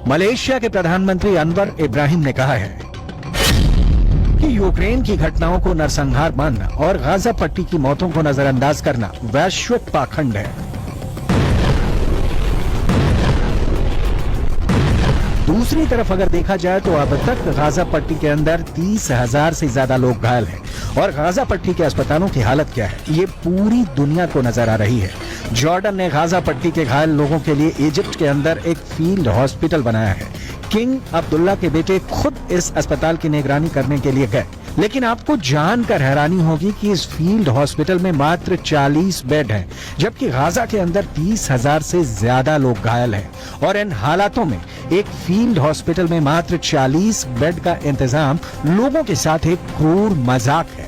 Malaysia के प्रधानमंत्री अनवर इब्राहिम ने कहा है कि यूक्रेन की घटनाओं को नरसंहार मानना और गाजा पट्टी की मौतों को नजरअंदाज करना वैश्विक पाखंड है। दूसरी तरफ अगर देखा जाए तो अब तक गाजा पट्टी के अंदर 30,000 से ज्यादा लोग घायल हैं और गाजा पट्टी के अस्पतालों की हालत क्या है ये पूरी दुनिया को नजर आ रही है। जॉर्डन ने गाजा पट्टी के घायल लोगों के लिए इजिप्ट के अंदर एक फील्ड हॉस्पिटल बनाया है। किंग अब्दुल्ला के बेटे खुद इस अस्पताल की निगरानी करने के लिए गए, लेकिन आपको जानकर हैरानी होगी कि इस फील्ड हॉस्पिटल में मात्र 40 बेड हैं, जबकि गाजा के अंदर 30,000 से ज्यादा लोग घायल हैं। और इन हालातों में एक फील्ड हॉस्पिटल में मात्र 40 बेड का इंतजाम लोगों के साथ एक क्रूर मजाक है।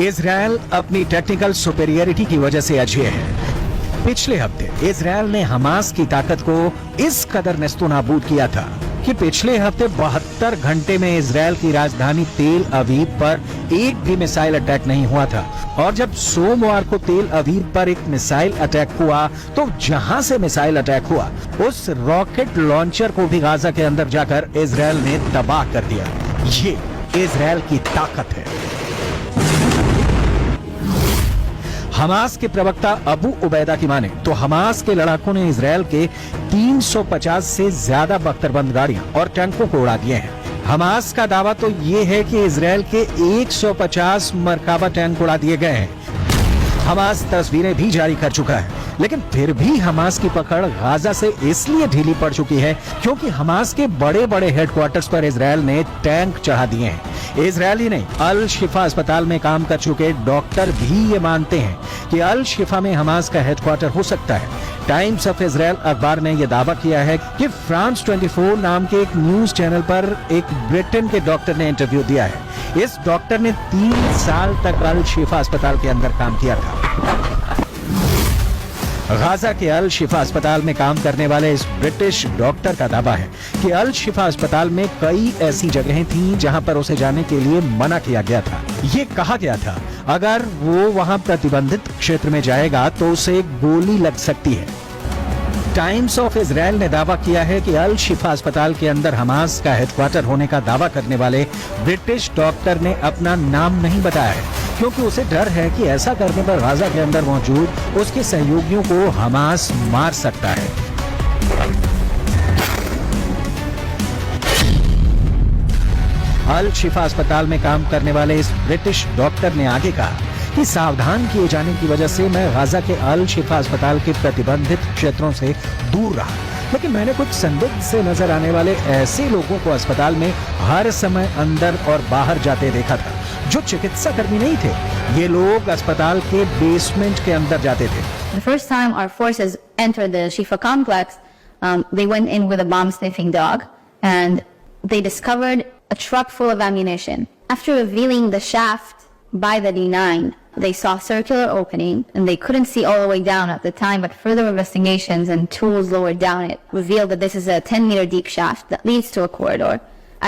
इजरायल अपनी टेक्निकल सुपेरियरिटी की वजह से अजेय है। पिछले हफ्ते इजरायल ने हमास की ताकत को इस कदर नेस्तनाबूद किया था कि पिछले हफ्ते 72 घंटे में इजरायल की राजधानी तेल अवीव पर एक भी मिसाइल अटैक नहीं हुआ था। और जब सोमवार को तेल अवीव पर एक मिसाइल अटैक हुआ तो जहां से मिसाइल अटैक हुआ उस रॉकेट लॉन्चर को भी गाजा के अंदर जाकर इजरायल ने तबाह कर दिया। ये इजरायल की ताकत है। हमास के प्रवक्ता अबू उबैदा की माने तो हमास के लड़ाकों ने इजरायल के 350 से ज्यादा बख्तरबंद गाड़ियां और टैंकों को उड़ा दिए हैं। हमास का दावा तो ये है कि इजरायल के 150 मरकाबा टैंक उड़ा दिए गए हैं। हमास तस्वीरें भी जारी कर चुका है, लेकिन फिर भी हमास की पकड़ गाजा से इसलिए ढीली पड़ चुकी है क्योंकि हमास के बड़े बड़े हेडक्वार्टर्स पर इजरायल ने टैंक चढ़ा दिए हैं। इजरायली नहीं, अल शिफा अस्पताल में काम कर चुके डॉक्टर भी ये मानते हैं कि अल शिफा में हमास का हेडक्वार्टर हो सकता है। टाइम्स ऑफ इजरायल अखबार ने यह दावा किया है कि फ्रांस 24 नाम के एक न्यूज चैनल पर एक ब्रिटेन के डॉक्टर ने इंटरव्यू दिया है। इस डॉक्टर ने 3 साल तक अल शिफा अस्पताल के अंदर काम किया था। गाजा के अल शिफा अस्पताल में काम करने वाले इस ब्रिटिश डॉक्टर का दावा है कि अल शिफा अस्पताल में कई ऐसी जगहें थीं जहां पर उसे जाने के लिए मना किया गया था। ये कहा गया था अगर वो वहां प्रतिबंधित क्षेत्र में जाएगा तो उसे गोली लग सकती है। टाइम्स ऑफ इजरायल ने दावा किया है कि अल शिफा अस्पताल के अंदर हमास का हेडक्वार्टर होने का दावा करने वाले ब्रिटिश डॉक्टर ने अपना नाम नहीं बताया है क्योंकि उसे डर है कि ऐसा करने पर गाजा के अंदर मौजूद उसके सहयोगियों को हमास मार सकता है। अल शिफा अस्पताल में काम करने वाले इस ब्रिटिश डॉक्टर ने आगे कहा कि सावधान किए जाने की वजह से मैं गाजा के अल शिफा अस्पताल के प्रतिबंधित क्षेत्रों से दूर रहा, लेकिन मैंने कुछ संदिग्ध से नजर आने वाले ऐसे लोगों को अस्पताल में हर समय अंदर और बाहर जाते देखा था जो चिकित्सा कर्मी नहीं थे। ये लोग अस्पताल के बेसमेंट के अंदर जाते थे। The first time our forces entered the Shifa complex, they went in with a bomb-sniffing dog and they discovered a truck full of ammunition. After revealing the shaft by the D9, they saw a circular opening and they couldn't see all the way down at the time, but further investigations and tools lower down it revealed that this is a 10-meter deep shaft that leads to a corridor.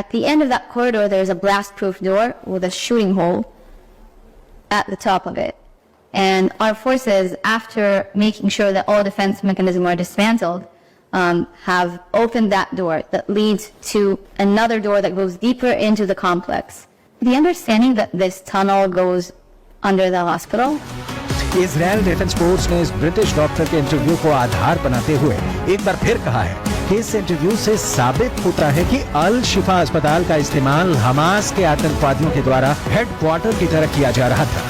At the end of that corridor, there is a blast-proof door with a shooting hole at the top of it. And our forces, after making sure that all defense mechanisms are dismantled, have opened that door that leads to another door that goes deeper into the complex. The understanding that this tunnel goes under the hospital. Israel defence force ने इस British doctor के interview को आधार बनाते हुए एक बार फिर कहा है कि इस इंटरव्यू से साबित होता है कि अल शिफा अस्पताल का इस्तेमाल हमास के आतंकवादियों के द्वारा हेडक्वार्टर की तरह किया जा रहा था।